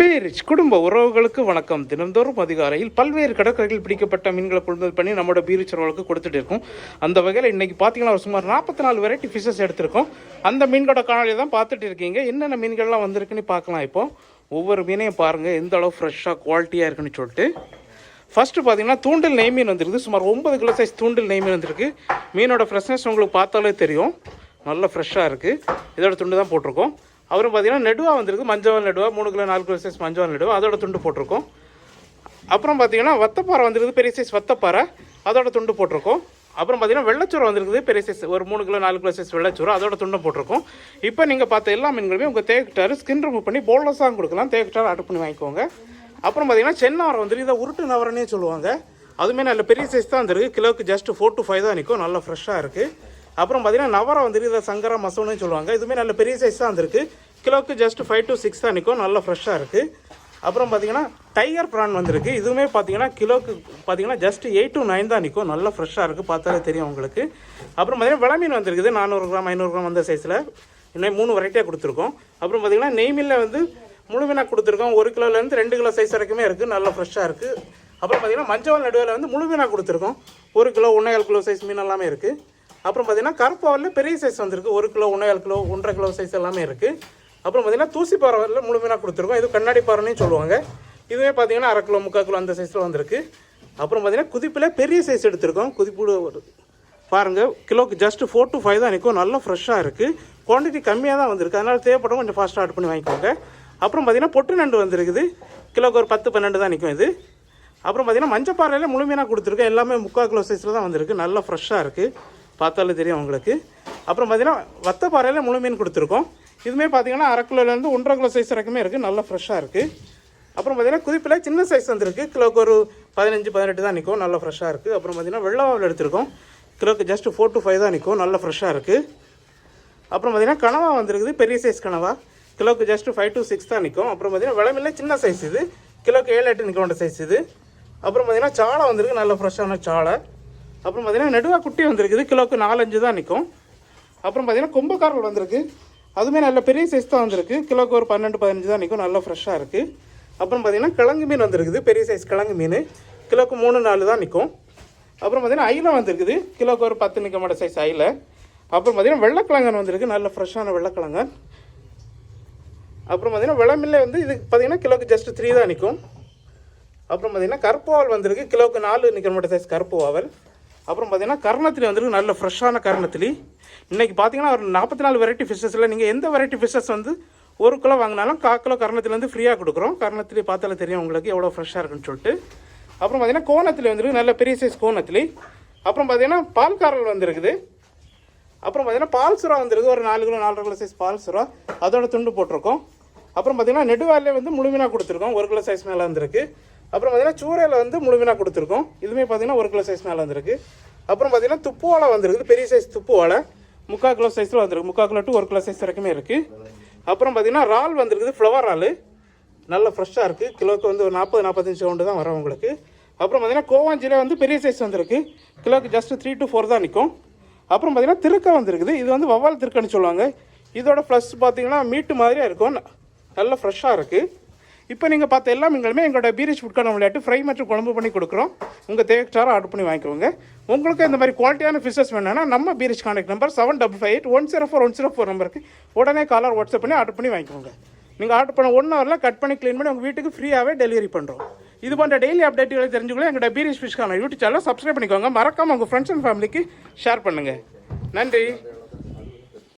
பீரிச் குடும்ப உறவுகளுக்கு வணக்கம். தினந்தோறும் அதிகாலையில் பல்வேறு கடற்கரையில் பிடிக்கப்பட்ட மீன்களை கொள்முதல் பண்ணி நம்மளோட பீரிச் உறவுகளுக்கு கொடுத்துட்டு இருக்கோம். அந்த வகையில் இன்றைக்கி பார்த்தீங்கன்னா ஒரு சுமார் 44 வெரைட்டி ஃபிஷஸ் எடுத்திருக்கோம். அந்த மீன்களோட காணொலியை தான் பார்த்துட்டு இருக்கீங்க. என்னென்ன மீன்கள்லாம் வந்திருக்குன்னு பார்க்கலாம். இப்போது ஒவ்வொரு மீனையும் பாருங்கள் எந்த அளவு ஃப்ரெஷ்ஷாக குவாலிட்டியாக இருக்குன்னு சொல்லிட்டு. ஃபஸ்ட்டு பார்த்தீங்கன்னா தூண்டில் நெய் மீன் வந்துருக்குது. சுமார் 9 கிலோ சைஸ் தூண்டில் நெய் மீன் வந்துருக்கு. மீனோட ஃப்ரெஷ்னஸ் உங்களுக்கு பார்த்தாலே தெரியும், நல்ல ஃப்ரெஷ்ஷாக இருக்குது. இதோட துண்டு தான் போட்டிருக்கோம். அப்புறம் பார்த்தீங்கன்னா நெடுவா வந்துருக்கு, மஞ்சள் நெடுவா 3 கிலோ 4 கிலோ சைஸ் மஞ்சள் நெடுவா, அதோட துண்டு போட்டிருக்கோம். அப்புறம் பார்த்தீங்கன்னா வத்தப்பாறை வந்துருக்குது, பெரிய சைஸ் வத்தப்பாறை, அதோட துண்டு போட்டிருக்கோம். அப்புறம் பார்த்தீங்கன்னா வெள்ளச்சூரை வந்துருக்குது, பெரிய சைஸ் ஒரு 3 கிலோ 4 கிலோ சைஸ் வெள்ளச்சூரை, அதோட துண்டை போட்டிருக்கோம். இப்போ நீங்கள் பார்த்த எல்லா மீன்களுமே உங்கள் தேக்கிட்டாரு ஸ்கின் ரிமூவ் பண்ணி போன்லெஸ்ஸாக கொடுக்கலாம். தேக்கிட்டார் ஆர்டர் பண்ணி வாங்கிக்கோங்க. அப்புறம் பார்த்தீங்கன்னா சென்னவரை வந்துருக்கு, இதை உருட்டு நவரனே சொல்லுவாங்க. அதுவுமே நல்ல பெரிய சைஸ் தான் வந்துருக்கு. கிலோவுக்கு ஜஸ்ட் 4 to 5 தான் நிற்கும், நல்லா ஃப்ரெஷ்ஷாக இருக்குது. அப்புறம் பார்த்தீங்கன்னா நவரை வந்துருக்கு, இதை சங்கரா மசோன்னு சொல்லுவாங்க. இதுவுமே நல்ல பெரிய சைஸ் தான் வந்துருக்கு. கிலோவுக்கு ஜஸ்ட் 5 to 6 தான் நிற்கும், நல்லா ஃப்ரெஷ்ஷாக இருக்குது. அப்புறம் பார்த்தீங்கன்னா டைகர் ப்ரான் வந்திருக்கு. இதுவுமே பார்த்தீங்கன்னா கிலோவுக்கு பார்த்தீங்கன்னா ஜஸ்ட் 8 to 9 தான் நிற்கும், நல்லா ஃப்ரெஷ்ஷாக இருக்குது, பார்த்தாலே தெரியும் உங்களுக்கு. அப்புறம் பார்த்தீங்கன்னா விளமீன் வந்திருக்குது, 400 கிராம் 500 கிராம் அந்த சைஸில். இன்னும் 3 வெரைட்டியாக கொடுத்துருக்கோம். அப்புறம் பார்த்தீங்கன்னா நெய்மில்ல வந்து முழுமீனாக கொடுத்துருக்கோம். 1 கிலோலேருந்து 2 கிலோ சைஸ் வரைக்குமே இருக்குது, நல்லா ஃப்ரெஷ்ஷாக இருக்குது. அப்புறம் பார்த்தீங்கன்னா மஞ்சள் நடுவில் வந்து முழுமீனாக கொடுத்துருக்கோம். 1 கிலோ 1.5 கிலோ சைஸ் மீன் எல்லாமே இருக்குது. அப்புறம் பார்த்தீங்கன்னா கருப்பாவில் பெரிய சைஸ் வந்திருக்கு, 1 கிலோ 1.5 கிலோ 1.5 கிலோ சைஸ் எல்லாமே இருக்குது. அப்புறம் பார்த்தீங்கன்னா தூசி பாறையில் முழுமையாக கொடுத்துருக்கோம். இது கண்ணாடி பாறைன்னு சொல்லுவாங்க. இதுவே பார்த்தீங்கன்னா 1/2 கிலோ 3/4 கிலோ அந்த சைஸில் வந்திருக்கு. அப்புறம் பார்த்தீங்கன்னா குதிப்பில் பெரிய சைஸ் எடுத்திருக்கோம். குதிப்பு பாருங்கள், கிலோக்கு ஜஸ்ட் 4 to 5 தான் நிற்கும், நல்லா ஃப்ரெஷ்ஷாக இருக்குது. குவான்டிட்டி கம்மியாக தான் வந்திருக்கு, அதனால் தேவைப்படும் கொஞ்சம் ஃபாஸ்ட்டாக ஆர்டர் பண்ணி வாங்கிக்கோங்க. அப்புறம் பார்த்தீங்கன்னா பொட்டு நண்டு வந்திருக்குது, கிலோக்கு ஒரு 10-12 தான் நிற்கும் இது. அப்புறம் பார்த்தீங்கன்னா மஞ்சப்பாறையில் முழுமையாக கொடுத்துருக்கோம். எல்லாமே 3/4 கிலோ சைஸில் தான் வந்திருக்கு, நல்லா ஃப்ரெஷ்ஷாக இருக்குது, பார்த்தாலே தெரியும் உங்களுக்கு. அப்புறம் பார்த்தீங்கன்னா வத்தப்பாறையில் முழு மீன் கொடுத்துருக்கோம். இதுவுமே பார்த்தீங்கன்னா 1/2 கிலோலேருந்து 1.5 கிலோ சைஸ் வரைக்குமே இருக்குது, நல்லா ஃப்ரெஷ்ஷாக இருக்குது. அப்புறம் பார்த்தீங்கன்னா குதிப்பில் சின்ன சைஸ் வந்துருக்கு, கிலோக்கு ஒரு 15-18 தான் நிற்கும், நல்லா ஃப்ரெஷ்ஷாக இருக்குது. அப்புறம் பார்த்தீங்கன்னா வெள்ளவாவில் எடுத்திருக்கோம். கிலோக்கு ஜஸ்ட் 4 to 5 தான் நிற்கும், நல்லா ஃப்ரெஷ்ஷாக இருக்குது. அப்புறம் பார்த்தீங்கன்னா கனவா வந்துருக்குது, பெரிய சைஸ் கனவா, கிலோக்கு ஜஸ்ட் 5 to 6 தான் நிற்கும். அப்புறம் பார்த்தீங்கன்னா விளமில்ல சின்ன சைஸ், இது கிலோக்கு 7-8 நிற்க வேண்டிய சைஸ் இது. அப்புறம் பார்த்தீங்கன்னா சாலை வந்துருக்கு, நல்ல ஃப்ரெஷ்ஷான சாலை. அப்புறம் பார்த்தீங்கன்னா நெடுவா குட்டி வந்திருக்குது, கிலோக்கு 4-5 தான் நிற்கும். அப்புறம் பார்த்தீங்கன்னா கும்பக்காரல் வந்திருக்கு, அதுவுமே நல்ல பெரிய சைஸ் தான் வந்திருக்கு, கிலோக்கு ஒரு 12-15 தான் நிற்கும், நல்லா ஃப்ரெஷ்ஷாக இருக்குது. அப்புறம் பார்த்தீங்கன்னா கிழங்கு மீன் வந்திருக்குது, பெரிய சைஸ் கிழங்கு மீன், கிலோக்கு 3-4 தான் நிற்கும். அப்புறம் பார்த்தீங்கன்னா அயிலை வந்திருக்குது, கிலோக்கு ஒரு 10 நிற்க மாட்ட சைஸ் அயிலை. அப்புறம் பார்த்தீங்கன்னா வெள்ளைக்கிழங்கன் வந்திருக்கு, நல்ல ஃப்ரெஷ்ஷான வெள்ளைக்கிழங்கன். அப்புறம் பார்த்தீங்கன்னா விளமில்ல வந்து இது பார்த்தீங்கன்னா கிலோக்கு ஜஸ்ட் 3 தான் நிற்கும். அப்புறம் பார்த்தீங்கன்னா கருப்பு வாவல் வந்திருக்கு, கிலோக்கு 4 நிற்க மாட்ட சைஸ் கருப்பு வாவல். அப்புறம் பார்த்தீங்கன்னா கர்ணத்திலி வந்துருக்கு, நல்ல ஃப்ரெஷ்ஷான கர்ணத்திலி. இன்றைக்கி பார்த்தீங்கன்னா ஒரு 44 வெரைட்டி ஃபிஷ்ஷஸில் நீங்கள் எந்த வெரைட்டி ஃபிஷ்ஷஸ் வந்து 1 கிலோ வாங்கினாலும் 1/4 கிலோ கர்ணத்திலேருந்து ஃப்ரீயாக கொடுக்குறோம். கர்ணத்திலி பார்த்தாலே தெரியும் உங்களுக்கு எவ்வளோ ஃப்ரெஷ்ஷாக இருக்குன்னு சொல்லிட்டு. அப்புறம் பார்த்தீங்கன்னா கோணத்திலி வந்துருக்கு, நல்ல பெரிய சைஸ் கோணத்திலி. அப்புறம் பார்த்தீங்கன்னா பால்காரல் வந்துருக்குது. அப்புறம் பார்த்தீங்கன்னா பால் சுறா வந்துருக்கு, ஒரு 4 கிலோ 4.5 கிலோ சைஸ் பால் சுறா, அதோட துண்டு போட்டிருக்கோம். அப்புறம் பார்த்தீங்கன்னா நெடுவாலே வந்து முழுமையாக கொடுத்துருக்கோம், 1 கிலோ சைஸ் மேலே வந்துருக்கு. அப்புறம் பார்த்தீங்கன்னா சூறையில் வந்து முழுமையாக கொடுத்துருக்கோம். இதுவுமே பார்த்தீங்கன்னா 1 கிலோ சைஸ் மேலே வந்துருக்கு. அப்புறம் பார்த்தீங்கன்னா துப்புவாலை வந்துருக்குது, பெரிய சைஸ் துப்புவாலை, 3/4 கிலோ சைஸில் வந்துருக்கு, 3/4 கிலோ to 1 கிலோ சைஸ் வரைக்குமே இருக்குது. அப்புறம் பார்த்தீங்கன்னா இறால் வந்துருக்குது, ஃப்ளவர் இறால், நல்ல ஃப்ரெஷ்ஷாக இருக்குது, கிலோக்கு வந்து ஒரு 40-45 ரவுண்டு தான் வரும் உங்களுக்கு. அப்புறம் பார்த்தீங்கன்னா கோவாஞ்சியில் வந்து பெரிய சைஸ் வந்துருக்கு, கிலோக்கு ஜஸ்ட் 3 to 4 தான் நிற்கும். அப்புறம் பார்த்தீங்கன்னா திருக்கை வந்துருக்குது, இது வந்து வவ்வால் திருக்கைன்னு சொல்லுவாங்க. இதோட ப்ளஸ் பார்த்தீங்கன்னா மீட்டு மாதிரியாக இருக்கும், நல்ல ஃப்ரெஷ்ஷாக இருக்குது. இப்போ நீங்கள் பார்த்த எல்லா மீன்களுமே எங்களோட பீரிச் ஃபுட்கான விளையாட்டு ஃப்ரை மற்றும் குழம்பு பண்ணி கொடுக்குறோம். உங்கள் தேவைக்கார ஆர்டர் பண்ணி வாங்கிக்கோங்க. உங்களுக்கு இந்த மாதிரி குவாலிட்டியான ஃபிஷ்ஷஸ் வேணும்னா நம்ம பீரிச் கான்டாக்ட் நம்பர் 7558-104-104 நம்பருக்கு உடனே காலர் வாட்ஸ்அப் பண்ணி ஆர்டர் பண்ணி வாங்கிக்கோங்க. நீங்கள் ஆர்டர் பண்ண 1 ஹவரில் கட் பண்ணி க்ளீன் பண்ணி உங்கள் வீட்டுக்கு ஃப்ரீயாகவே டெலிவரி பண்ணுறோம். இது போன்ற டெய்லி அப்டேட்டுகளை தெரிஞ்சுக்கொள்ள எங்களோட பீரிச் ஃபிஷ்கான யூடியூப் சேனலை சப்ஸ்கிரைப் பண்ணிக்கோங்க. மறக்காமல் உங்கள் ஃப்ரெண்ட்ஸ் அண்ட் ஃபேமிலிக்கு ஷேர் பண்ணுங்கள். நன்றி.